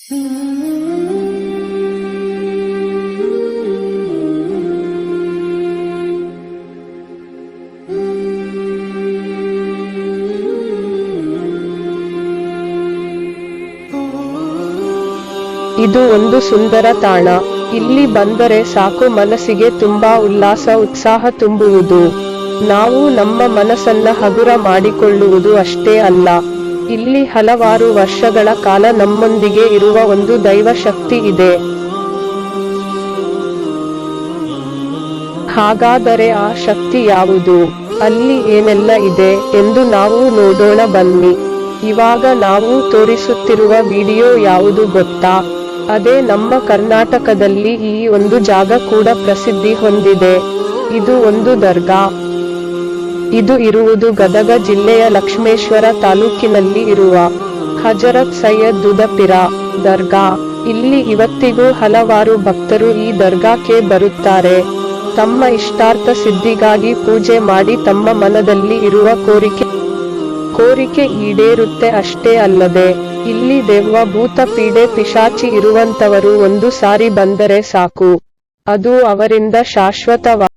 ಇದು ಒಂದು ಸುಂದರ ತಾಣ. ಇಲ್ಲಿ ಬಂದರೆ ಸಾಕು ಮನಸ್ಸಿಗೆ ತುಂಬಾ ಉಲ್ಲಾಸ ಉತ್ಸಾಹ ತುಂಬುವುದು. ನಾವು ನಮ್ಮ ಮನಸ್ಸನ್ನ ಹಗುರ ಮಾಡಿಕೊಳ್ಳುವುದು ಅಷ್ಟೇ ಅಲ್ಲ, ಇಲ್ಲಿ ಹಲವಾರು ವರ್ಷಗಳ ಕಾಲ ನಮ್ಮೊಂದಿಗೆ ಇರುವ ಒಂದು ದೈವ ಶಕ್ತಿ ಇದೆ. ಹಾಗಾದರೆ ಆ ಶಕ್ತಿ ಯಾವುದು, ಅಲ್ಲಿ ಏನೆಲ್ಲ ಇದೆ ಎಂದು ನಾವು ನೋಡೋಣ ಬನ್ನಿ. ಇವಾಗ ನಾವು ತೋರಿಸುತ್ತಿರುವ ವಿಡಿಯೋ ಯಾವುದು ಗೊತ್ತಾ? ಅದೇ ನಮ್ಮ ಕರ್ನಾಟಕದಲ್ಲಿ ಈ ಒಂದು ಜಾಗ ಕೂಡ ಪ್ರಸಿದ್ಧಿ ಹೊಂದಿದೆ. ಇದು ಒಂದು ದರ್ಗಾ. ಇದು ಇರುವುದು ಗದಗ ಜಿಲ್ಲೆಯ ಲಕ್ಷ್ಮೇಶ್ವರ ತಾಲೂಕಿನಲ್ಲಿ ಇರುವ ಹಜರತ್ ಸೈಯದ್ ದುದಪಿರಾ ದರ್ಗಾ. ಇಲ್ಲಿ ಇವತ್ತಿಗೂ ಹಲವಾರು ಭಕ್ತರು ಈ ದರ್ಗಾಕ್ಕೆ ಬರುತ್ತಾರೆ. ತಮ್ಮ ಇಷ್ಟಾರ್ಥ ಸಿದ್ಧಿಗಾಗಿ ಪೂಜೆ ಮಾಡಿ ತಮ್ಮ ಮನದಲ್ಲಿ ಇರುವ ಕೋರಿಕೆ ಈಡೇರುತ್ತೆ. ಅಷ್ಟೇ ಅಲ್ಲದೆ ಇಲ್ಲಿ ದೆವ್ವ ಭೂತ ಪೀಡೆ ಪಿಶಾಚಿ ಇರುವಂತವರು ಒಂದು ಸಾರಿ ಬಂದರೆ ಸಾಕು, ಅದು ಅವರಿಂದ ಶಾಶ್ವತವಾಗಿ